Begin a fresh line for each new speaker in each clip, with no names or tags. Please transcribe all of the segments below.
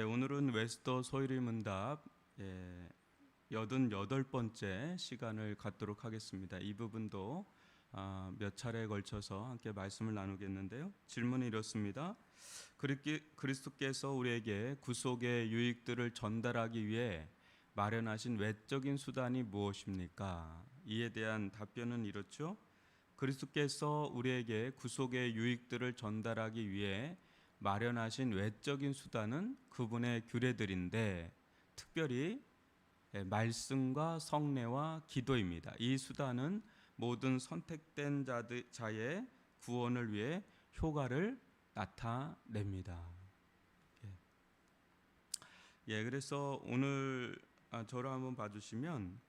오늘은 웨스터 소일의 문답 88번째 시간을 갖도록 하겠습니다. 이 부분도 몇 차례에 걸쳐서 함께 말씀을 나누겠는데요. 질문이 이렇습니다. 그리스도께서 우리에게 구속의 유익들을 전달하기 위해 마련하신 외적인 수단이 무엇입니까? 이에 대한 답변은 이렇죠. 그리스도께서 우리에게 구속의 유익들을 전달하기 위해 마련하신 외적인 수단은 그분의 규례들인데 특별히 말씀과 성례와 기도입니다. 이 수단은 모든 선택된 자의 구원을 위해 효과를 나타냅니다. 그래서 오늘 저를 한번 봐주시면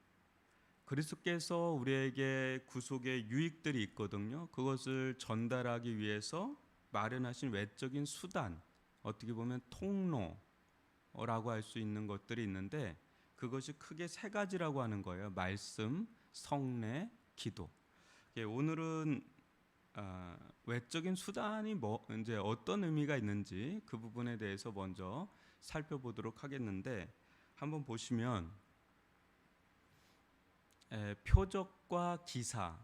그리스도께서 우리에게 구속의 유익들이 있거든요. 그것을 전달하기 위해서 마련하신 외적인 수단, 어떻게 보면 통로라고 할 수 있는 것들이 있는데 그것이 크게 세 가지라고 하는 거예요. 말씀, 성례, 기도. 오늘은 외적인 수단이 이제 어떤 의미가 있는지 그 부분에 대해서 먼저 살펴보도록 하겠는데 한번 보시면 표적과 기사,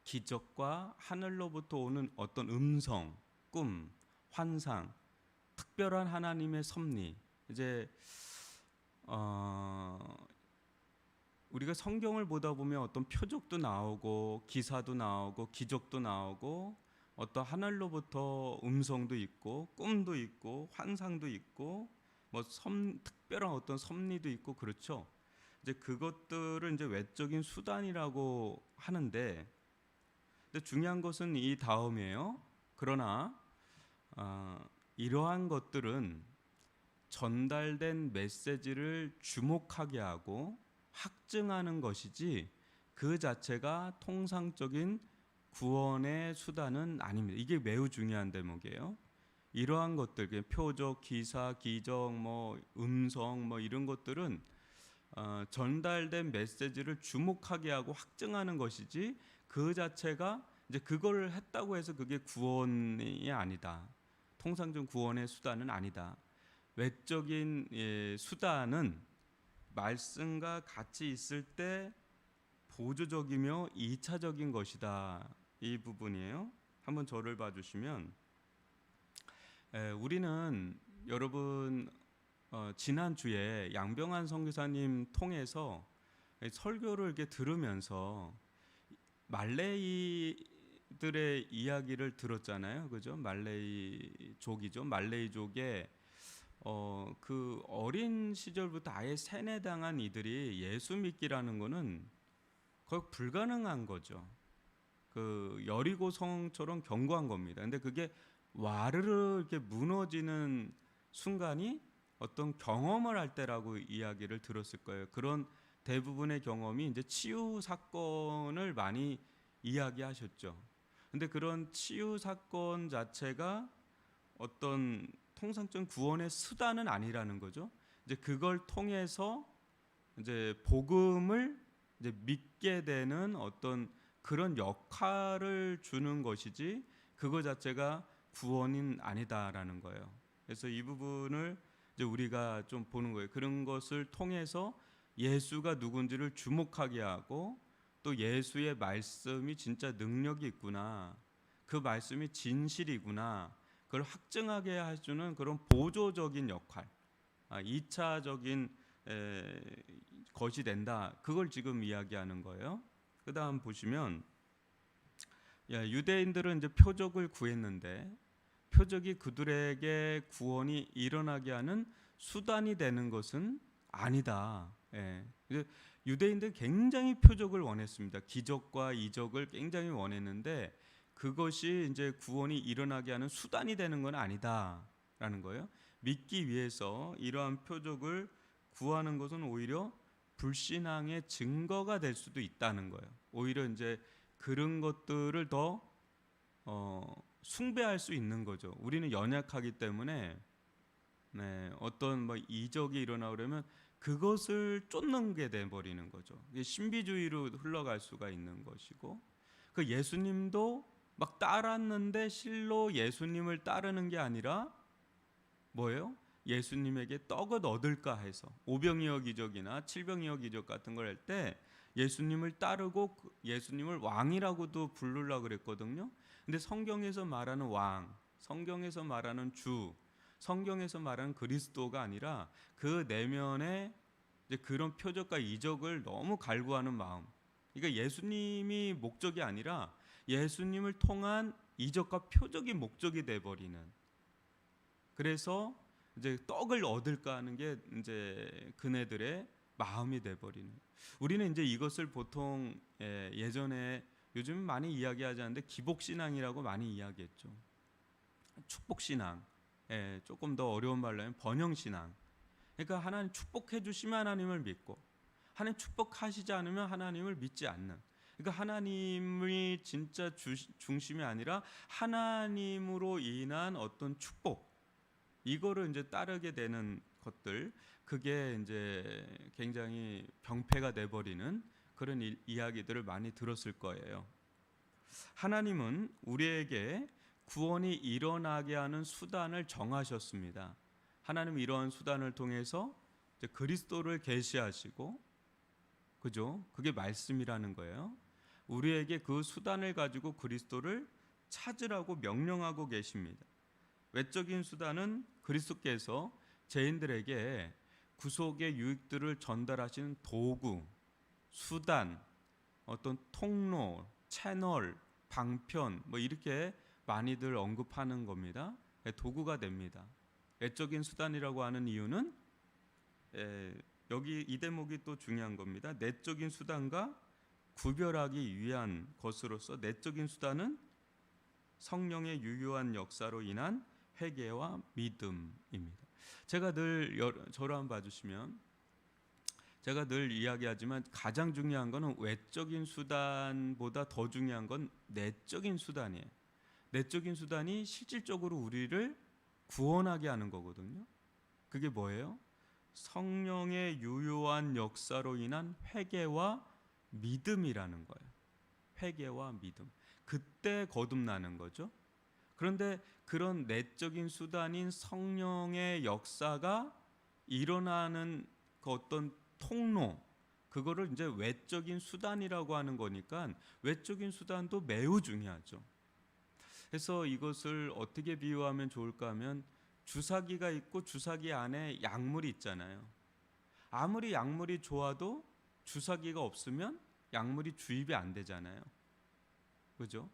기적과 하늘로부터 오는 어떤 음성, 꿈, 환상, 특별한 하나님의 섭리. 이제 우리가 성경을 보다 보면 어떤 표적도 나오고 기사도 나오고 기적도 나오고 어떤 하늘로부터 음성도 있고 꿈도 있고 환상도 있고 뭐 특별한 어떤 섭리도 있고 그렇죠. 이제 그것들을 이제 외적인 수단이라고 하는데 근데 중요한 것은 이 다음이에요. 그러나 이러한 것들은 전달된 메시지를 주목하게 하고 확증하는 것이지 그 자체가 통상적인 구원의 수단은 아닙니다. 이게 매우 중요한 대목이에요. 이러한 것들, 표적, 기사, 기적, 음성, 이런 것들은 전달된 메시지를 주목하게 하고 확증하는 것이지 그 자체가 이제 그걸 했다고 해서 그게 구원이 아니다. 통상적인 구원의 수단은 아니다. 외적인 수단은 말씀과 같이 있을 때 보조적이며 2차적인 것이다. 이 부분이에요. 한번 저를 봐주시면 우리는 여러분 지난주에 양병환 선교사님 통해서 설교를 이렇게 들으면서 말레이들의 이야기를 들었잖아요. 그죠? 말레이족이죠. 말레이족의 그 어린 시절부터 아예 세뇌당한 이들이 예수 믿기라는 거는 거의 불가능한 거죠. 그 여리고 성처럼 견고한 겁니다. 근데 그게 와르르 이렇게 무너지는 순간이 어떤 경험을 할 때라고 이야기를 들었을 거예요. 그런 대부분의 경험이 이제 치유 사건을 많이 이야기하셨죠. 근데 그런 치유 사건 자체가 어떤 통상적인 구원의 수단은 아니라는 거죠. 이제 그걸 통해서 이제 복음을 이제 믿게 되는 어떤 그런 역할을 주는 것이지 그거 자체가 구원은 아니다라는 거예요. 그래서 이 부분을 이제 우리가 좀 보는 거예요. 그런 것을 통해서 예수가 누군지를 주목하게 하고 또 예수의 말씀이 진짜 능력이 있구나. 그 말씀이 진실이구나. 그걸 확증하게 해주는 그런 보조적인 역할, 2차적인 것이 된다. 그걸 지금 이야기하는 거예요. 그 다음 보시면 유대인들은 이제 표적을 구했는데 표적이 그들에게 구원이 일어나게 하는 수단이 되는 것은 아니다. 유대인들 굉장히 표적을 원했습니다. 기적과 이적을 굉장히 원했는데 그것이 이제 구원이 일어나게 하는 수단이 되는 건 아니다라는 거예요. 믿기 위해서 이러한 표적을 구하는 것은 오히려 불신앙의 증거가 될 수도 있다는 거예요. 오히려 이제 그런 것들을 더 숭배할 수 있는 거죠. 우리는 연약하기 때문에 어떤 이적이 일어나려면 그것을 쫓는 게 돼 버리는 거죠. 신비주의로 흘러갈 수가 있는 것이고 그 예수님도 막 따랐는데 실로 예수님을 따르는 게 아니라 뭐예요? 예수님에게 떡을 얻을까 해서 오병이어 기적이나 칠병이어 기적 같은 걸 할 때 예수님을 따르고 예수님을 왕이라고도 부르려고 그랬거든요. 근데 성경에서 말하는 왕, 성경에서 말하는 주, 성경에서 말하는 그리스도가 아니라 그 내면에 이제 그런 표적과 이적을 너무 갈구하는 마음. 그러니까 예수님이 목적이 아니라 예수님을 통한 이적과 표적이 목적이 돼 버리는. 그래서 이제 떡을 얻을까 하는 게 이제 그네들의 마음이 돼 버리는. 우리는 이제 이것을 보통 예전에 요즘 많이 이야기하지 않는데 기복신앙이라고 많이 이야기했죠. 축복신앙, 조금 더 어려운 말로 하면 번영신앙. 그러니까 하나님 축복해 주시면 하나님을 믿고 하나님 축복하시지 않으면 하나님을 믿지 않는. 그러니까 하나님이 진짜 중심이 아니라 하나님으로 인한 어떤 축복, 이거를 이제 따르게 되는 것들, 그게 이제 굉장히 병폐가 돼버리는 그런 이야기들을 많이 들었을 거예요. 하나님은 우리에게 구원이 일어나게 하는 수단을 정하셨습니다. 하나님은 이러한 수단을 통해서 이제 그리스도를 계시하시고, 그죠? 그게 말씀이라는 거예요. 우리에게 그 수단을 가지고 그리스도를 찾으라고 명령하고 계십니다. 외적인 수단은 그리스도께서 죄인들에게 구속의 유익들을 전달하시는 도구, 수단, 어떤 통로, 채널, 방편 뭐 이렇게 많이들 언급하는 겁니다. 도구가 됩니다. 외적인 수단이라고 하는 이유는 여기 이 대목이 또 중요한 겁니다. 내적인 수단과 구별하기 위한 것으로서 내적인 수단은 성령의 유효한 역사로 인한 회개와 믿음입니다. 제가 늘 저를 한번 봐주시면 제가 늘 이야기하지만 가장 중요한 것은 외적인 수단보다 더 중요한 건 내적인 수단이에요. 내적인 수단이 실질적으로 우리를 구원하게 하는 거거든요. 그게 뭐예요? 성령의 유효한 역사로 인한 회개와 믿음이라는 거예요. 회개와 믿음. 그때 거듭나는 거죠. 그런데 그런 내적인 수단인 성령의 역사가 일어나는 그 어떤 통로, 그거를 이제 외적인 수단이라고 하는 거니까 외적인 수단도 매우 중요하죠. 그래서 이것을 어떻게 비유하면 좋을까 하면 주사기가 있고 주사기 안에 약물이 있잖아요. 아무리 약물이 좋아도 주사기가 없으면 약물이 주입이 안 되잖아요. 그죠?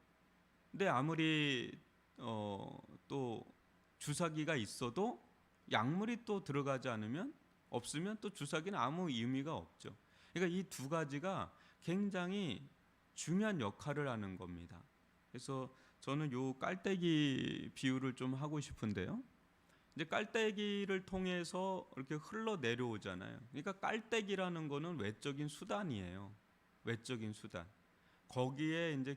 근데 아무리 또 주사기가 있어도 약물이 또 들어가지 않으면 없으면 또 주사기는 아무 의미가 없죠. 그러니까 이 두 가지가 굉장히 중요한 역할을 하는 겁니다. 그래서 저는 요 깔때기 비유를 좀 하고 싶은데요. 이제 깔때기를 통해서 이렇게 흘러 내려오잖아요. 그러니까 깔때기라는 거는 외적인 수단이에요. 외적인 수단. 거기에 이제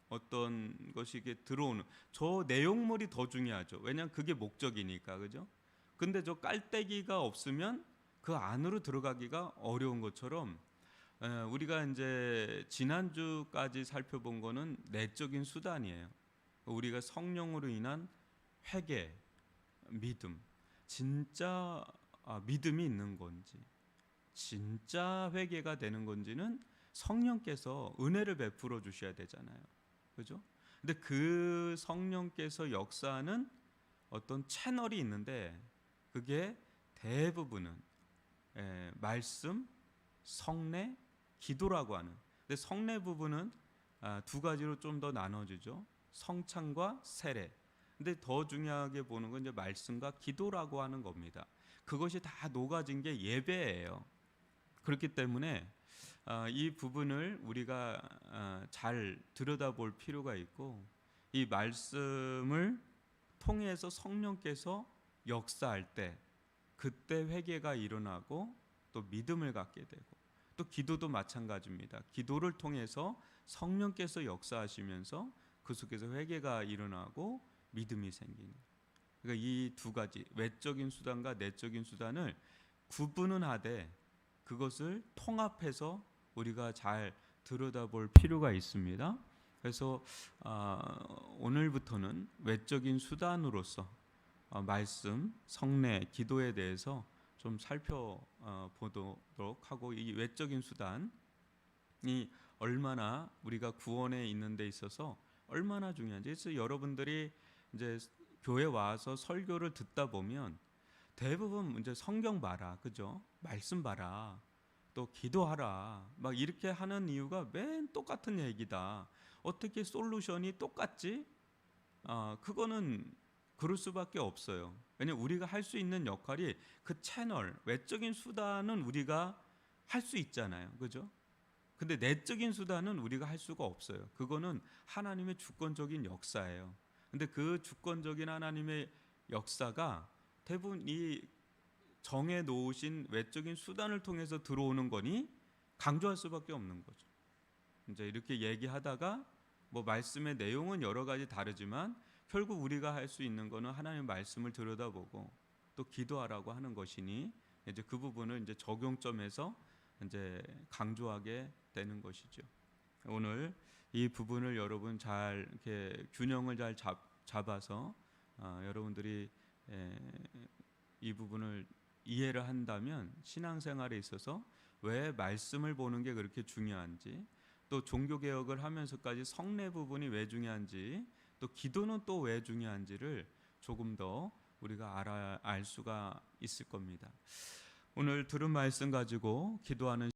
어떤 것이 이게 들어오는 저 내용물이 더 중요하죠. 왜냐하면 그게 목적이니까, 그죠? 근데 저 깔때기가 없으면 그 안으로 들어가기가 어려운 것처럼 우리가 이제 지난주까지 살펴본 거는 내적인 수단이에요. 우리가 성령으로 인한 회개, 믿음, 진짜 믿음이 있는 건지, 진짜 회개가 되는 건지는 성령께서 은혜를 베풀어 주셔야 되잖아요. 그죠? 근데 그 성령께서 역사하는 어떤 채널이 있는데 그게 대부분은 말씀, 성례, 기도라고 하는. 근데 성례 부분은 두 가지로 좀 더 나눠지죠. 성찬과 세례. 근데 더 중요하게 보는 건 이제 말씀과 기도라고 하는 겁니다. 그것이 다 녹아진 게 예배예요. 그렇기 때문에 이 부분을 우리가 잘 들여다볼 필요가 있고, 이 말씀을 통해서 성령께서 역사할 때 그때 회개가 일어나고 또 믿음을 갖게 되고, 또 기도도 마찬가지입니다. 기도를 통해서 성령께서 역사하시면서 그 속에서 회개가 일어나고 믿음이 생기는. 그러니까 이 두 가지 외적인 수단과 내적인 수단을 구분은 하되 그것을 통합해서 우리가 잘 들여다볼 필요가 있습니다. 그래서 오늘부터는 외적인 수단으로서 말씀, 성례, 기도에 대해서 좀 살펴보도록 하고, 이 외적인 수단이 얼마나 우리가 구원에 있는 데 있어서 얼마나 중요한지. 그래서 여러분들이 이제 교회 와서 설교를 듣다 보면 대부분 이제 성경 봐라, 그죠? 말씀 봐라, 또 기도하라, 막 이렇게 하는 이유가 맨 똑같은 얘기다. 어떻게 솔루션이 똑같지? 그거는 그럴 수밖에 없어요. 왜냐면 우리가 할 수 있는 역할이 그 채널, 외적인 수단은 우리가 할 수 있잖아요, 그죠? 근데 내적인 수단은 우리가 할 수가 없어요. 그거는 하나님의 주권적인 역사예요. 근데 그 주권적인 하나님의 역사가 대부분 이 정해 놓으신 외적인 수단을 통해서 들어오는 거니 강조할 수밖에 없는 거죠. 이제 이렇게 얘기하다가 뭐 말씀의 내용은 여러 가지 다르지만 결국 우리가 할 수 있는 거는 하나님의 말씀을 들여다보고 또 기도하라고 하는 것이니, 이제 그 부분을 이제 적용점에서 이제 강조하게 되는 것이죠. 오늘 이 부분을 여러분 잘 이렇게 균형을 잘 잡아서 여러분들이 이 부분을 이해를 한다면 신앙생활에 있어서 왜 말씀을 보는 게 그렇게 중요한지, 또 종교개혁을 하면서까지 성례 부분이 왜 중요한지, 또 기도는 또 왜 중요한지를 조금 더 우리가 알 수가 있을 겁니다. 오늘 들은 말씀 가지고 기도하는